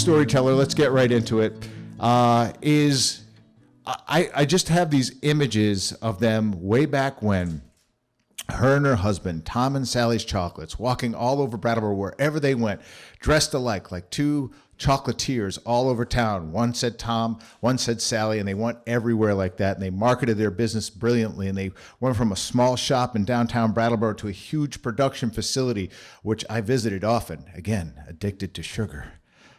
storyteller, let's get right into it, is I just have these images of them way back when, her and her husband, Tom and Sally's Chocolates, walking all over Brattleboro, wherever they went, dressed alike, like two chocolatiers all over town. One said Tom, one said Sally, and they went everywhere like that. And they marketed their business brilliantly. And they went from a small shop in downtown Brattleboro to a huge production facility, which I visited often. Again, addicted to sugar.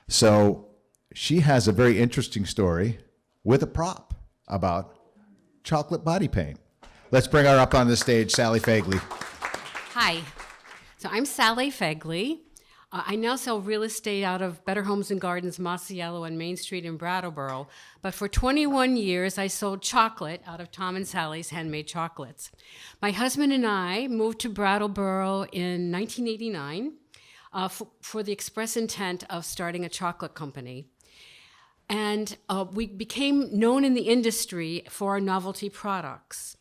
So she has a very interesting story with a prop about chocolate body paint. Let's bring her up on the stage, Sally Fegley. Hi. So I'm Sally Fegley. I now sell real estate out of Better Homes and Gardens, Masiello, and Main Street in Brattleboro. But for 21 years, I sold chocolate out of Tom and Sally's Handmade Chocolates. My husband and I moved to Brattleboro in 1989 for the express intent of starting a chocolate company. And we became known in the industry for our novelty products.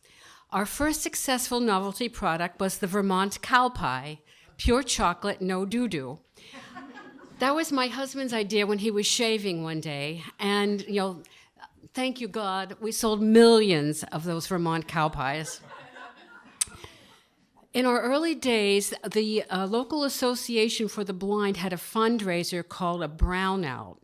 Our first successful novelty product was the Vermont cow pie, pure chocolate, no doo-doo. That was my husband's idea when he was shaving one day. And, thank you, God, we sold millions of those Vermont cow pies. In our early days, the local association for the blind had a fundraiser called a brownout.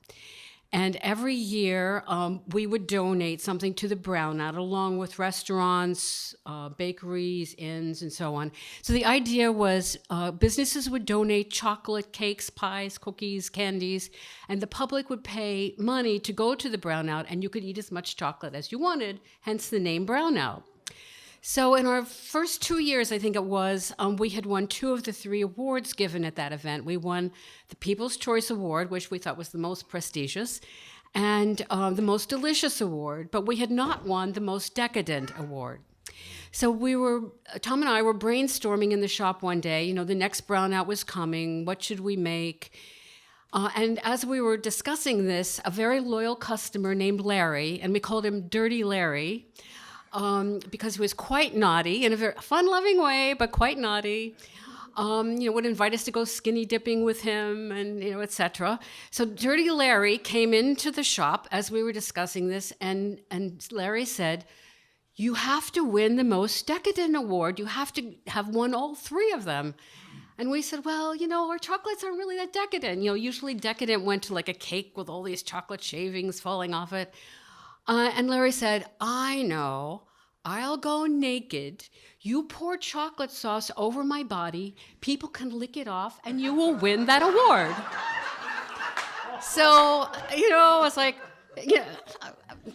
And every year, we would donate something to the brownout, along with restaurants, bakeries, inns, and so on. So the idea was businesses would donate chocolate, cakes, pies, cookies, candies, and the public would pay money to go to the brownout, and you could eat as much chocolate as you wanted, hence the name brownout. So in our first 2 years, I think it was, we had won 2 of the 3 awards given at that event. We won the People's Choice Award, which we thought was the most prestigious, and the Most Delicious Award, but we had not won the Most Decadent Award. So Tom and I were brainstorming in the shop one day, the next brownout was coming, what should we make? And as we were discussing this, a very loyal customer named Larry, and we called him Dirty Larry, because he was quite naughty in a very fun-loving way, but quite naughty. Would invite us to go skinny dipping with him, and etc. So Dirty Larry came into the shop as we were discussing this, and Larry said, "You have to win the Most Decadent Award. You have to have won all 3 of them." And we said, well, our chocolates aren't really that decadent. Usually decadent went to like a cake with all these chocolate shavings falling off it. And Larry said, I know, I'll go naked. You pour chocolate sauce over my body, people can lick it off, and you will win that award. So, I was like,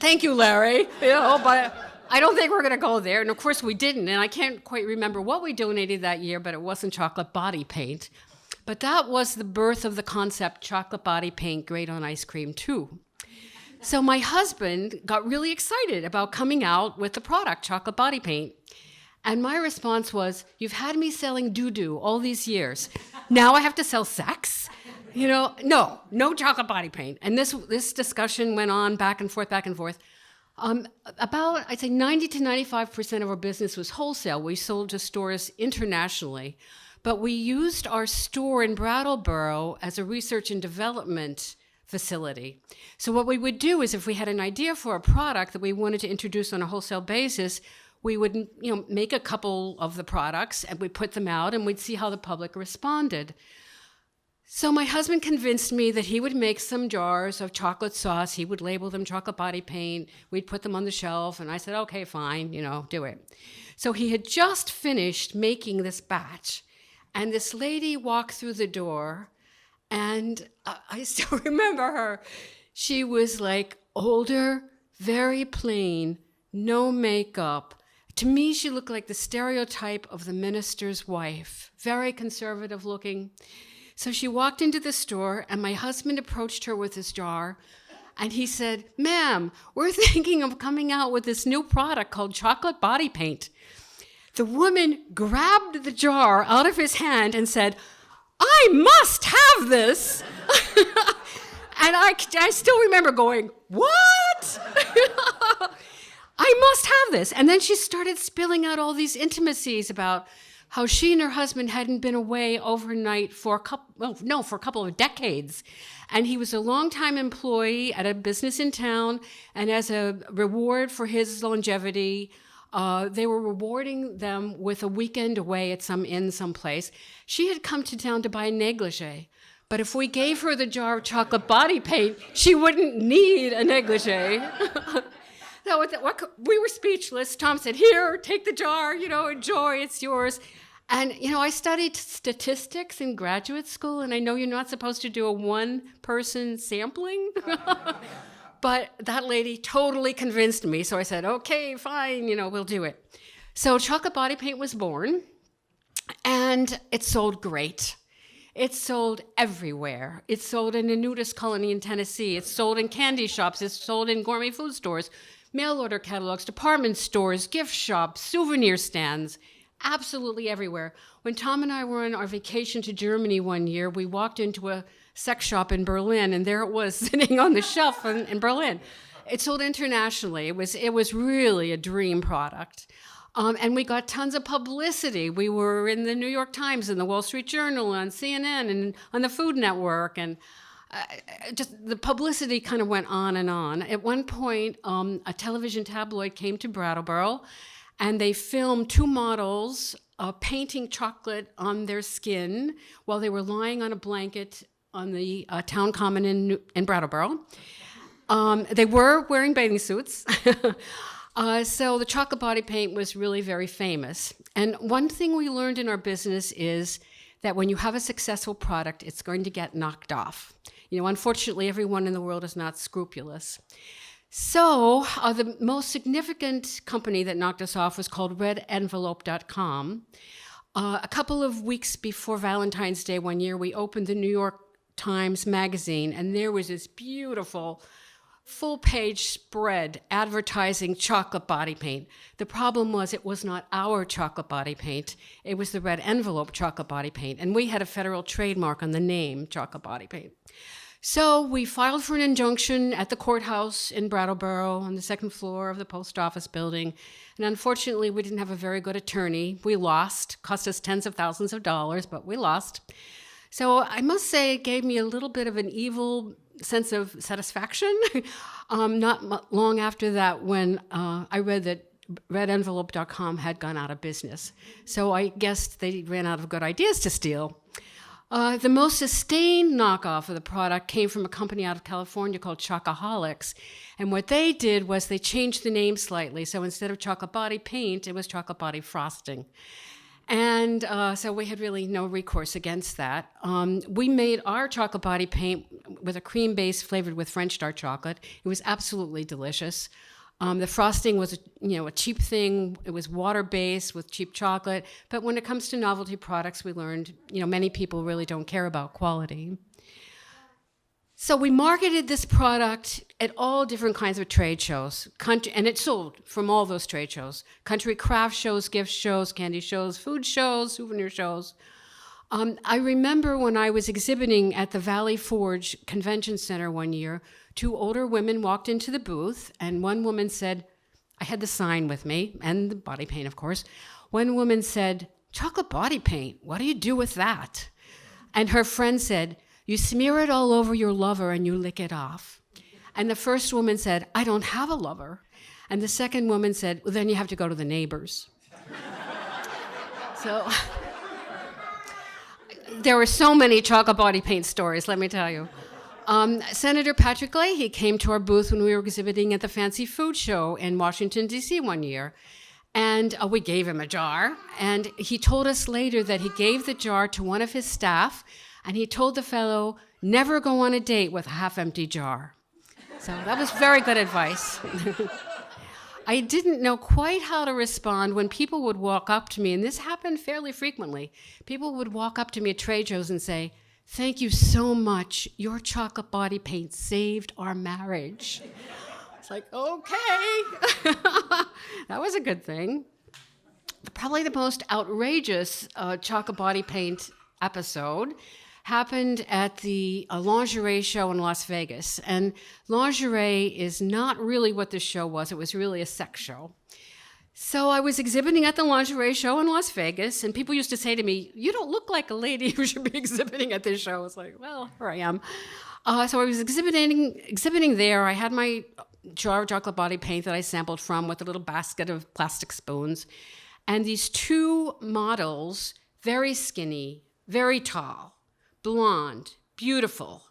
thank you, Larry, but I don't think we're going to go there. And of course we didn't. And I can't quite remember what we donated that year, but it wasn't chocolate body paint. But that was the birth of the concept chocolate body paint, great on ice cream too. So my husband got really excited about coming out with the product, chocolate body paint. And my response was, you've had me selling doo-doo all these years. Now I have to sell sex? No chocolate body paint. And this discussion went on back and forth. About, I'd say 90 to 95% of our business was wholesale. We sold to stores internationally. But we used our store in Brattleboro as a research and development facility. So what we would do is if we had an idea for a product that we wanted to introduce on a wholesale basis, we would make a couple of the products and we'd put them out and we'd see how the public responded. So my husband convinced me that he would make some jars of chocolate sauce. He would label them chocolate body paint. We'd put them on the shelf. And I said, okay, fine, do it. So he had just finished making this batch. And this lady walked through the door. And I still remember her. She was like older, very plain, no makeup. To me, she looked like the stereotype of the minister's wife, very conservative looking. So she walked into the store, and my husband approached her with his jar, and he said, ma'am, we're thinking of coming out with this new product called chocolate body paint. The woman grabbed the jar out of his hand and said, I must have this. And I still remember going, what? I must have this. And then she started spilling out all these intimacies about how she and her husband hadn't been away overnight for a couple of decades. And he was a longtime employee at a business in town, and as a reward for his longevity, they were rewarding them with a weekend away at some inn someplace. She had come to town to buy a negligee, but if we gave her the jar of chocolate body paint, she wouldn't need a negligee. So we were speechless. Tom said, "Here, take the jar, enjoy, it's yours." And, I studied statistics in graduate school, and I know you're not supposed to do a one-person sampling, but that lady totally convinced me. So I said, okay, fine, we'll do it. So chocolate body paint was born, and it sold great. It sold everywhere. It sold in a nudist colony in Tennessee. It sold in candy shops. It sold in gourmet food stores, mail order catalogs, department stores, gift shops, souvenir stands, absolutely everywhere. When Tom and I were on our vacation to Germany one year, we walked into a sex shop in Berlin, and there it was sitting on the shelf in Berlin. It sold internationally. It was really a dream product. And we got tons of publicity. We were in the New York Times and the Wall Street Journal, on CNN, and on the Food Network, and just the publicity kind of went on and on. At one point, a television tabloid came to Brattleboro, and they filmed two models painting chocolate on their skin while they were lying on a blanket on the town common in Brattleboro. They were wearing bathing suits. So the chocolate body paint was really very famous. And one thing we learned in our business is that when you have a successful product, it's going to get knocked off. Unfortunately, everyone in the world is not scrupulous. So the most significant company that knocked us off was called RedEnvelope.com. A couple of weeks before Valentine's Day one year, we opened the New York Times Magazine, and there was this beautiful full-page spread advertising chocolate body paint. The problem was it was not our chocolate body paint. It was the Red Envelope chocolate body paint, and we had a federal trademark on the name chocolate body paint. So we filed for an injunction at the courthouse in Brattleboro on the second floor of the post office building, and unfortunately we didn't have a very good attorney. We lost. Cost us tens of thousands of dollars, but we lost. So I must say it gave me a little bit of an evil sense of satisfaction. Not long after that, when I read that RedEnvelope.com had gone out of business. So I guessed they ran out of good ideas to steal. The most sustained knockoff of the product came from a company out of California called Chocoholics. And what they did was they changed the name slightly. So instead of chocolate body paint, it was chocolate body frosting. And so we had really no recourse against that. We made our chocolate body paint with a cream base flavored with French dark chocolate. It was absolutely delicious. The frosting was, a cheap thing. It was water-based with cheap chocolate. But when it comes to novelty products, we learned, many people really don't care about quality. So we marketed this product at all different kinds of trade shows, and it sold from all those trade shows: country craft shows, gift shows, candy shows, food shows, souvenir shows. I remember when I was exhibiting at the Valley Forge Convention Center one year, two older women walked into the booth, and one woman said, I had the sign with me, and the body paint, of course. One woman said, "Chocolate body paint, what do you do with that?" And her friend said, "You smear it all over your lover and you lick it off." And the first woman said, "I don't have a lover." And the second woman said, "Well, then you have to go to the neighbors." So there were so many chocolate body paint stories, let me tell you. Senator Patrick Leahy came to our booth when we were exhibiting at the Fancy Food Show in Washington, D.C. one year. And we gave him a jar. And he told us later that he gave the jar to one of his staff, and he told the fellow, never go on a date with a half-empty jar. So that was very good advice. I didn't know quite how to respond when people would walk up to me, and this happened fairly frequently. People would walk up to me at trade shows and say, "Thank you so much. Your chocolate body paint saved our marriage." It's like, okay. That was a good thing. Probably the most outrageous chocolate body paint episode happened at the lingerie show in Las Vegas. And lingerie is not really what the show was. It was really a sex show. So I was exhibiting at the lingerie show in Las Vegas, and people used to say to me, "You don't look like a lady who should be exhibiting at this show." I was like, well, here I am. So I was exhibiting there. I had my jar of chocolate body paint that I sampled from with a little basket of plastic spoons. And these two models, very skinny, very tall, blonde, beautiful,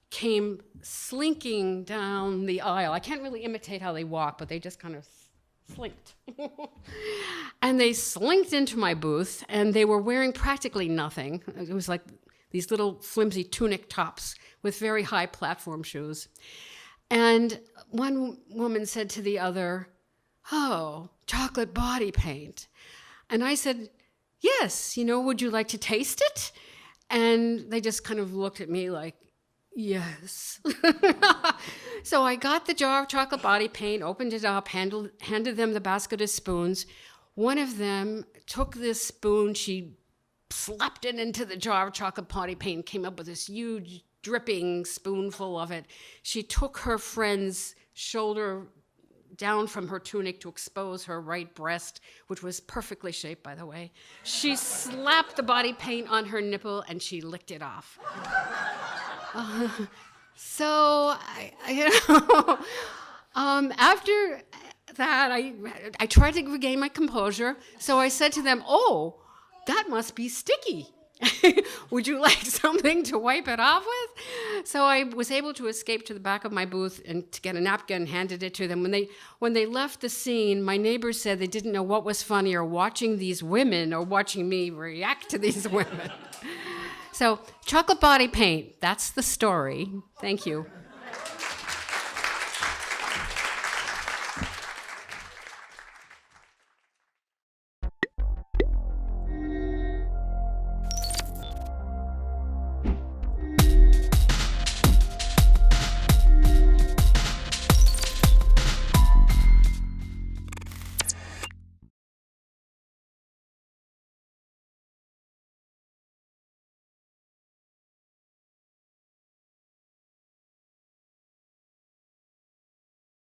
came slinking down the aisle. I can't really imitate how they walk, but they just kind of slinked. And they slinked into my booth, and they were wearing practically nothing. It was like these little flimsy tunic tops with very high platform shoes. And one woman said to the other, "Oh, chocolate body paint." And I said, "Yes, would you like to taste it?" And they just kind of looked at me like, yes. So I got the jar of chocolate body paint, opened it up, handed them the basket of spoons. One of them took this spoon, she slapped it into the jar of chocolate body paint, came up with this huge dripping spoonful of it. She took her friend's shoulder down from her tunic to expose her right breast, which was perfectly shaped, by the way. She slapped the body paint on her nipple, and she licked it off. So after that, I tried to regain my composure. So I said to them, "Oh, that must be sticky. Would you like something to wipe it off with?" So I was able to escape to the back of my booth and to get a napkin and handed it to them. When they left the scene, my neighbors said they didn't know what was funnier, watching these women or watching me react to these women. So chocolate body paint, that's the story. Thank you.